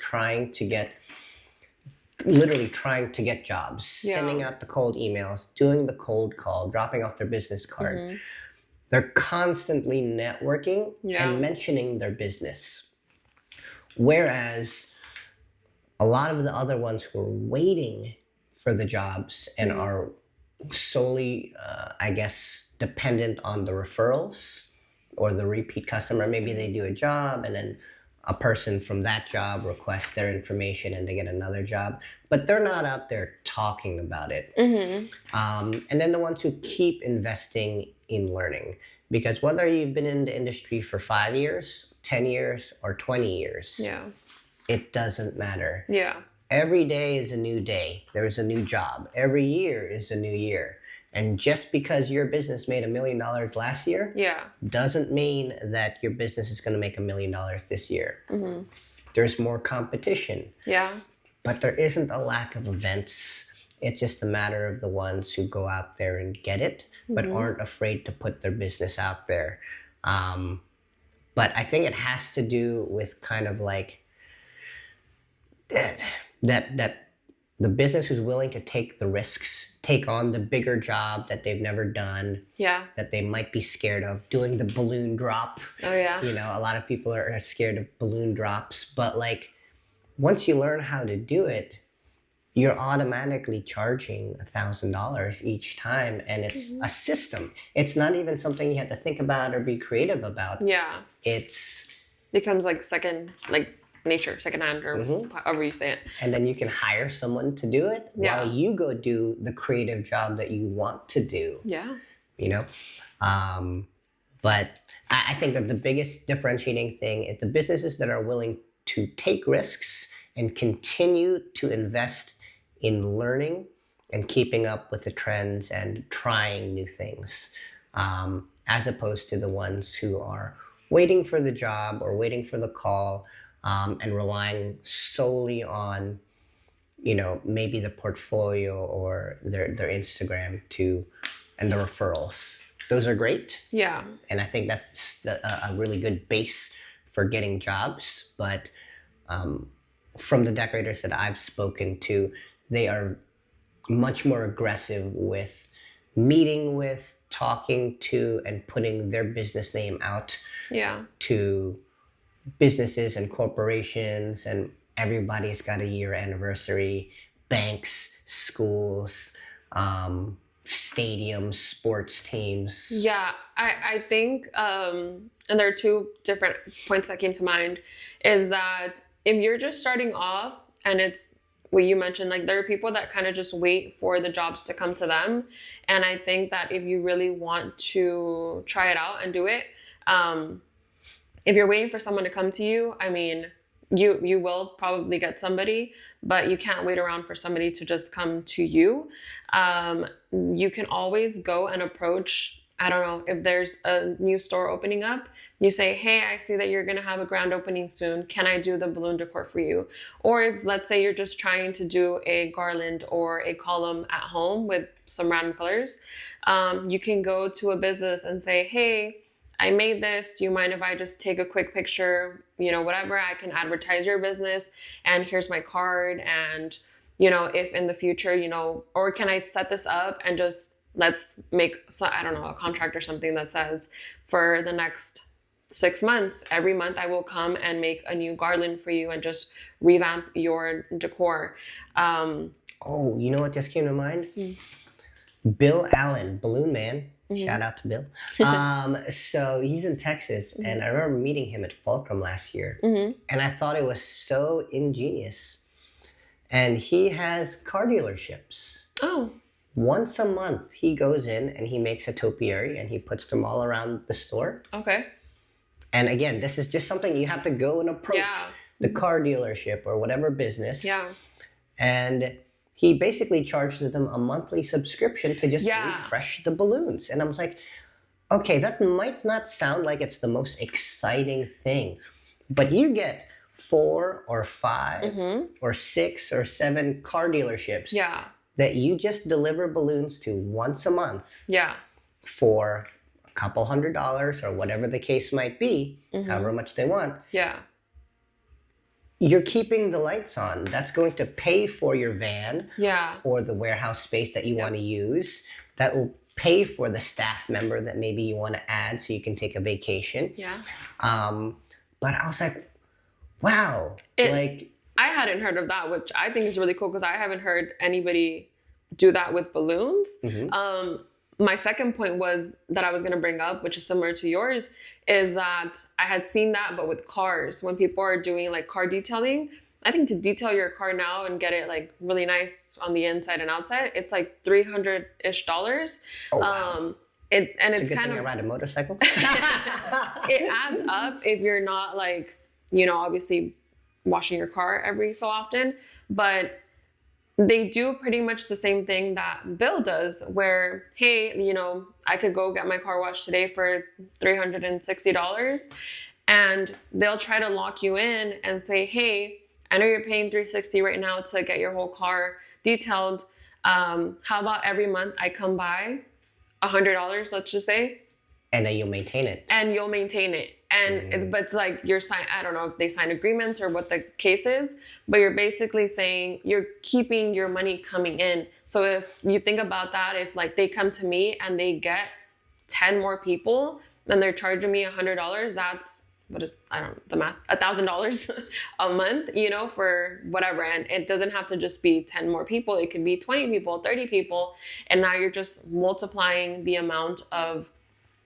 Speaker 1: literally trying to get jobs, sending out the cold emails, doing the cold call, dropping off their business card. They're constantly networking and mentioning their business. Whereas a lot of the other ones who are waiting for the jobs and are solely, dependent on the referrals or the repeat customer. Maybe they do a job and then a person from that job requests their information and they get another job, but they're not out there talking about it. And then the ones who keep investing in learning, because whether you've been in the industry for 5 years, 10 years, or 20 years, it doesn't matter. Every day is a new day. There's a new job. Every year is a new year. And just because your business made $1 million last year doesn't mean that your business is going to make $1 million this year. There's more competition. But there isn't a lack of events. It's just a matter of the ones who go out there and get it, but aren't afraid to put their business out there. But I think it has to do with kind of that the business who's willing to take the risks, take on the bigger job that they've never done, that they might be scared of, doing the balloon drop. A lot of people are scared of balloon drops, but once you learn how to do it, you're automatically charging $1,000 each time, and it's a system. It's not even something you have to think about or be creative about. It's
Speaker 2: becomes second, nature, secondhand, or however you say it.
Speaker 1: And then you can hire someone to do it while you go do the creative job that you want to do.
Speaker 2: Yeah.
Speaker 1: You know? But I think that the biggest differentiating thing is the businesses that are willing to take risks and continue to invest in learning and keeping up with the trends and trying new things, as opposed to the ones who are waiting for the job or waiting for the call, and relying solely on, maybe the portfolio or their Instagram and the referrals. Those are great.
Speaker 2: Yeah.
Speaker 1: And I think that's a really good base for getting jobs. But from the decorators that I've spoken to, they are much more aggressive with meeting with, talking to, and putting their business name out to businesses and corporations, and everybody's got a year anniversary, banks, schools, stadiums, sports teams.
Speaker 2: Yeah, I think, and there are two different points that came to mind, is that if you're just starting off and it's what you mentioned, like there are people that kind of just wait for the jobs to come to them. And I think that if you really want to try it out and do it, if you're waiting for someone to come to you, I mean, you will probably get somebody, but you can't wait around for somebody to just come to you. You can always go and approach, I don't know, if there's a new store opening up, you say, hey, I see that you're going to have a grand opening soon. Can I do the balloon decor for you? Or if, let's say, you're just trying to do a garland or a column at home with some random colors, you can go to a business and say, hey, I made this. Do you mind if I just take a quick picture? Whatever, I can advertise your business, and here's my card. And, if in the future, or can I set this up and just let's make, I don't know, a contract or something that says for the next 6 months, every month I will come and make a new garland for you and just revamp your decor.
Speaker 1: Oh, you know what just came to mind? Bill Allen, Balloon Man. Shout out to Bill. So he's in Texas, and I remember meeting him at Fulcrum last year, and I thought it was so ingenious. And he has car dealerships.
Speaker 2: Oh.
Speaker 1: Once a month, he goes in and he makes a topiary and he puts them all around the store.
Speaker 2: Okay.
Speaker 1: And again, this is just something you have to go and approach the car dealership or whatever business.
Speaker 2: Yeah.
Speaker 1: And he basically charges them a monthly subscription to just refresh the balloons. And I was like, okay, that might not sound like it's the most exciting thing, but you get 4 or 5 or 6 or 7 car dealerships that you just deliver balloons to once a month for a couple $100 or whatever the case might be, however much they want.
Speaker 2: Yeah.
Speaker 1: You're keeping the lights on. That's going to pay for your van or the warehouse space that you want to use. That will pay for the staff member that maybe you want to add so you can take a vacation.
Speaker 2: Yeah.
Speaker 1: But I was like, wow.
Speaker 2: I hadn't heard of that, which I think is really cool because I haven't heard anybody do that with balloons. My second point was that I was going to bring up, which is similar to yours, is that I had seen that, but with cars. When people are doing like car detailing, I think to detail your car now and get it like really nice on the inside and outside, it's like $300-ish.
Speaker 1: Oh, wow.
Speaker 2: It's
Speaker 1: a good
Speaker 2: kind
Speaker 1: thing
Speaker 2: of,
Speaker 1: I ride a motorcycle.
Speaker 2: it adds up if you're not like, obviously washing your car every so often, but they do pretty much the same thing that Bill does, where, hey, I could go get my car washed today for $360, and they'll try to lock you in and say, hey, I know you're paying $360 right now to get your whole car detailed. How about every month I come by $100, let's just say.
Speaker 1: And then you'll maintain it.
Speaker 2: And it's like you're I don't know if they sign agreements or what the case is, but you're basically saying you're keeping your money coming in. So if you think about that, if like they come to me and they get 10 more people, then they're charging me $100, that's, I don't know, the math, $1,000 a month, for whatever. And it doesn't have to just be 10 more people. It could be 20 people, 30 people. And now you're just multiplying the amount of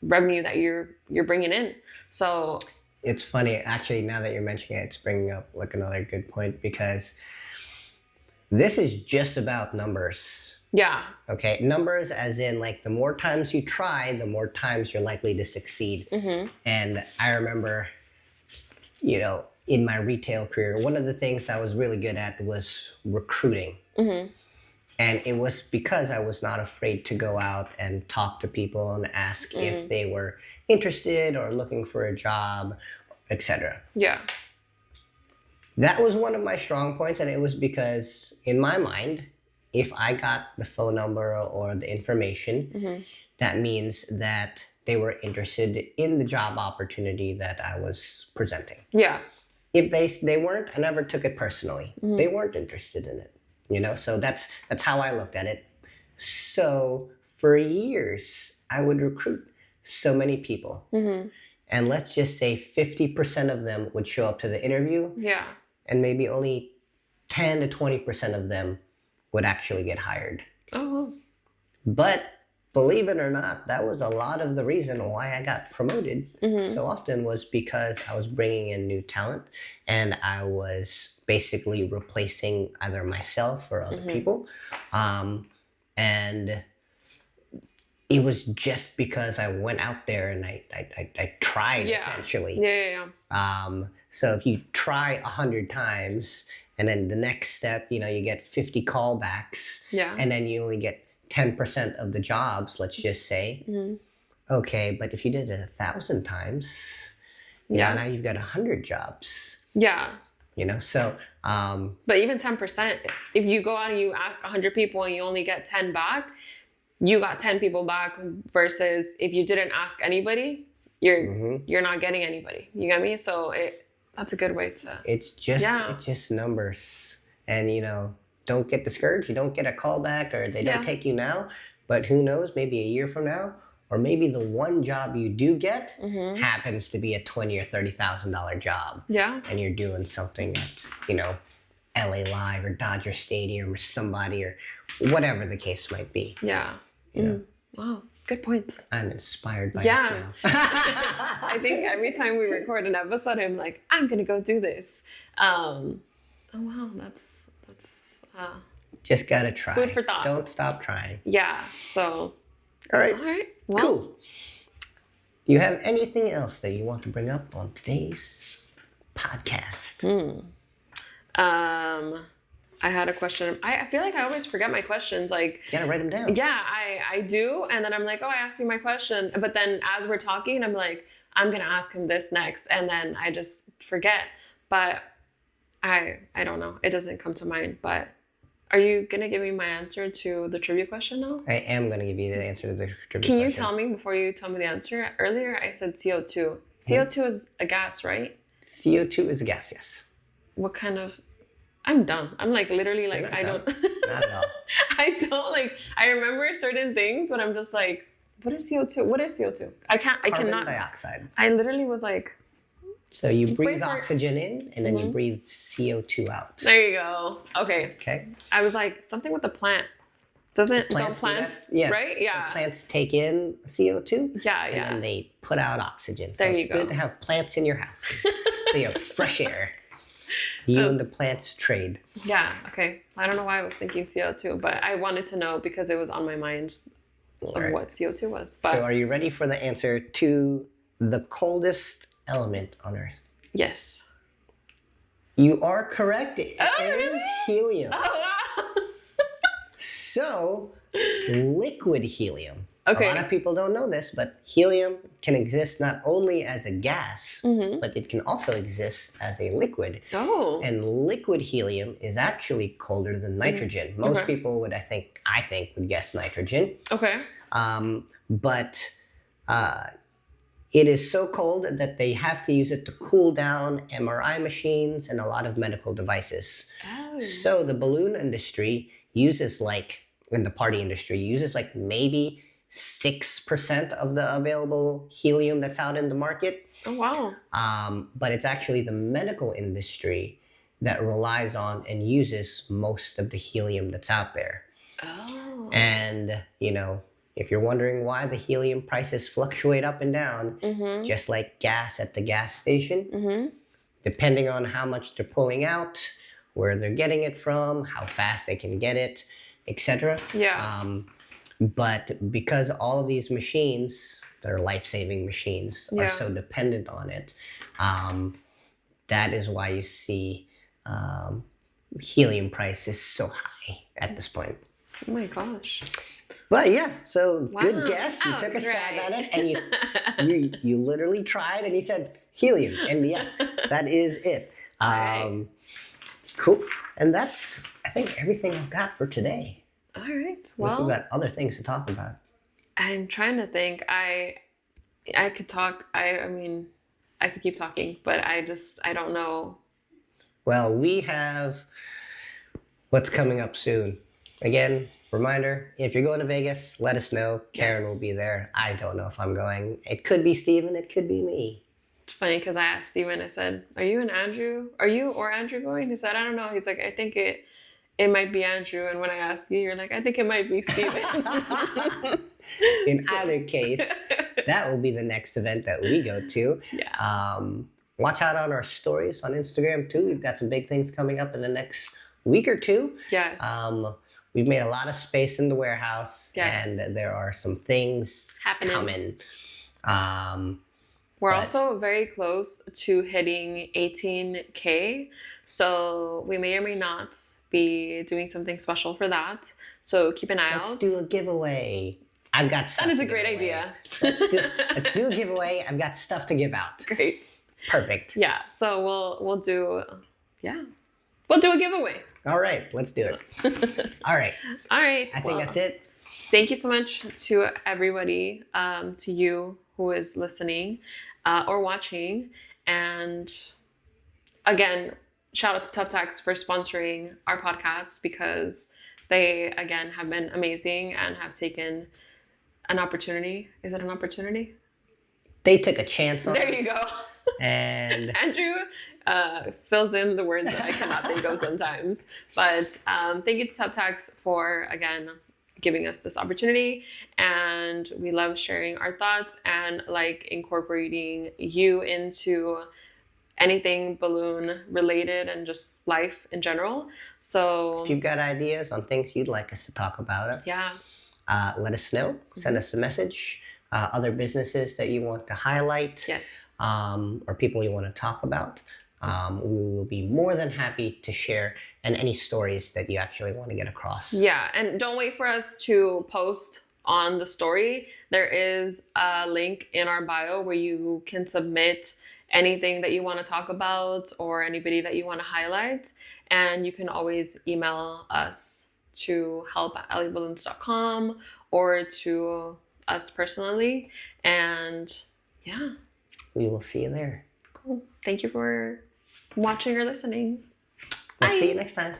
Speaker 2: revenue that you're bringing in. So
Speaker 1: it's funny actually. Now that you're mentioning it, it's bringing up like another good point because this is just about numbers.
Speaker 2: Yeah.
Speaker 1: Okay, numbers as in like the more times you try, the more times you're likely to succeed. And I remember, in my retail career, one of the things I was really good at was recruiting. And it was because I was not afraid to go out and talk to people and ask if they were interested or looking for a job, etc.
Speaker 2: Yeah.
Speaker 1: That was one of my strong points, and it was because in my mind, if I got the phone number or the information, that means that they were interested in the job opportunity that I was presenting.
Speaker 2: Yeah.
Speaker 1: If they weren't, I never took it personally. They weren't interested in it, So that's how I looked at it. So for years, I would recruit so many people, and let's just say 50% of them would show up to the interview.
Speaker 2: Yeah.
Speaker 1: And maybe only 10 to 20% of them would actually get hired.
Speaker 2: Oh.
Speaker 1: But believe it or not, that was a lot of the reason why I got promoted so often was because I was bringing in new talent and I was basically replacing either myself or other people. And it was just because I went out there and I tried essentially.
Speaker 2: Yeah.
Speaker 1: So if you try 100 times and then the next step, you get 50 callbacks and then you only get 10% of the jobs, let's just say. Okay, but if you did it 1,000 times, now you've got 100 jobs.
Speaker 2: Yeah.
Speaker 1: So.
Speaker 2: But even 10%, if you go out and you ask 100 people and you only get 10 back, you got 10 people back versus if you didn't ask anybody, you're not getting anybody. You get me? So that's a good way to.
Speaker 1: It's just numbers, and don't get discouraged. You don't get a call back, or they don't take you now. But who knows? Maybe a year from now, or maybe the one job you do get happens to be a $20,000 or $30,000 job.
Speaker 2: Yeah.
Speaker 1: And you're doing something at LA Live or Dodger Stadium or somebody or whatever the case might be.
Speaker 2: Yeah. Wow. Good points.
Speaker 1: I'm inspired by this now.
Speaker 2: I think every time we record an episode, I'm like, I'm gonna go do this. Oh wow, that's
Speaker 1: just gotta try.
Speaker 2: Food for thought.
Speaker 1: Don't stop trying.
Speaker 2: Yeah. So.
Speaker 1: All right.
Speaker 2: Well,
Speaker 1: cool. Do you have anything else that you want to bring up on today's podcast?
Speaker 2: I had a question. I feel like I always forget my questions. Like,
Speaker 1: you gotta write them down.
Speaker 2: Yeah, I do. And then I'm like, I asked you my question. But then as we're talking, I'm like, I'm going to ask him this next. And then I just forget. But I don't know. It doesn't come to mind. But are you going to give me my answer to the trivia question now?
Speaker 1: I am going to give you the answer to the trivia question.
Speaker 2: Can you tell me before you tell me the answer? Earlier, I said CO2. CO2 is a gas, right?
Speaker 1: CO2 is a gas, yes.
Speaker 2: What kind of... I'm dumb. I'm like literally like I don't.
Speaker 1: Not at all.
Speaker 2: I don't like. I remember certain things, but I'm just like, what is CO2? What is CO2? I cannot.
Speaker 1: Carbon dioxide.
Speaker 2: I literally was like.
Speaker 1: So you breathe oxygen in, and then you breathe CO2 out.
Speaker 2: There you go. Okay.
Speaker 1: Okay.
Speaker 2: I was like something with the plant. Don't plants right? Yeah.
Speaker 1: So plants take in CO2.
Speaker 2: Yeah.
Speaker 1: And then they put out oxygen. So it's good to have plants in your house. So you have fresh air. You and the plants trade.
Speaker 2: Yeah, okay. I don't know why I was thinking CO2, but I wanted to know because it was on my mind of what CO2 was. But...
Speaker 1: So are you ready for the answer to the coldest element on Earth?
Speaker 2: Yes.
Speaker 1: You are correct. It is
Speaker 2: really?
Speaker 1: helium.
Speaker 2: Oh, wow.
Speaker 1: So, liquid helium.
Speaker 2: Okay.
Speaker 1: A lot of people don't know this, but helium can exist not only as a gas, but it can also exist as a liquid.
Speaker 2: Oh.
Speaker 1: And liquid helium is actually colder than nitrogen. Most people would, I think, would guess nitrogen.
Speaker 2: Okay.
Speaker 1: But it is so cold that they have to use it to cool down MRI machines and a lot of medical devices.
Speaker 2: Oh.
Speaker 1: So the balloon industry uses in the party industry, uses maybe 6% of the available helium that's out in the market.
Speaker 2: Oh, wow.
Speaker 1: But it's actually the medical industry that relies on and uses most of the helium that's out there.
Speaker 2: Oh.
Speaker 1: And, if you're wondering why the helium prices fluctuate up and down, just like gas at the gas station, depending on how much they're pulling out, where they're getting it from, how fast they can get it, etc.
Speaker 2: Yeah.
Speaker 1: But because all of these machines that are life-saving machines are so dependent on it, that is why you see helium prices so high at this point.
Speaker 2: Oh my gosh.
Speaker 1: But yeah, so good guess. You
Speaker 2: Oh,
Speaker 1: took a stab
Speaker 2: right.
Speaker 1: at it, and you literally tried, and you said helium, and yeah, that is it.
Speaker 2: Right.
Speaker 1: Cool. And that's, I think, everything I've got for today.
Speaker 2: All right.
Speaker 1: Unless we've
Speaker 2: Well,
Speaker 1: got other things to talk about.
Speaker 2: I'm trying to think. I could talk. I mean, I could keep talking, but I don't know.
Speaker 1: Well, we have what's coming up soon. Again, reminder, if you're going to Vegas, let us know. Karen will be there. I don't know if I'm going. It could be Steven, it could be me.
Speaker 2: It's funny because I asked Steven, I said, Are you or Andrew going? He said, I don't know. He's like, I think it might be Andrew. And when I asked you, you're like, I think it might be Steven.
Speaker 1: In either case, that will be the next event that we go to.
Speaker 2: Yeah.
Speaker 1: Watch out on our stories on Instagram too. We've got some big things coming up in the next week or two.
Speaker 2: Yes.
Speaker 1: We've made a lot of space in the warehouse,
Speaker 2: Yes.
Speaker 1: and there are some things
Speaker 2: Happening.
Speaker 1: coming.
Speaker 2: We're also very close to hitting 18K. So we may or may not be doing something special for that. So keep an eye
Speaker 1: Let's
Speaker 2: out.
Speaker 1: do a giveaway. I've got stuff.
Speaker 2: That is
Speaker 1: to
Speaker 2: a great
Speaker 1: give away.
Speaker 2: idea.
Speaker 1: Let's do a giveaway. I've got stuff to give out.
Speaker 2: Great.
Speaker 1: Perfect.
Speaker 2: Yeah. So we'll do a giveaway.
Speaker 1: All right, let's do it. All right.
Speaker 2: All right.
Speaker 1: I think that's it.
Speaker 2: Thank you so much to everybody, to you who is listening or watching. And again, shout out to Tough Tax for sponsoring our podcast, because they, again, have been amazing and have taken an opportunity. Is it an opportunity?
Speaker 1: They took a chance on
Speaker 2: There
Speaker 1: us,
Speaker 2: you go.
Speaker 1: and
Speaker 2: Andrew fills in the words that I cannot think of sometimes. But thank you to Tough Tax for, again, giving us this opportunity. And we love sharing our thoughts and like incorporating you into anything balloon related and just life in general. So
Speaker 1: if you've got ideas on things you'd like us to talk about,
Speaker 2: yeah,
Speaker 1: let us know. Send us a message. Other businesses that you want to highlight,
Speaker 2: yes,
Speaker 1: or people you want to talk about. We will be more than happy to share, and any stories that you actually want to get across.
Speaker 2: yeah. And don't wait for us to post on the story. There is a link in our bio where you can submit anything that you want to talk about or anybody that you want to highlight. And you can always email us to help@ellieballoons.com or to us personally. And yeah,
Speaker 1: We will see you there.
Speaker 2: cool. Thank you for watching or listening.
Speaker 1: We'll see
Speaker 2: Bye.
Speaker 1: you next time.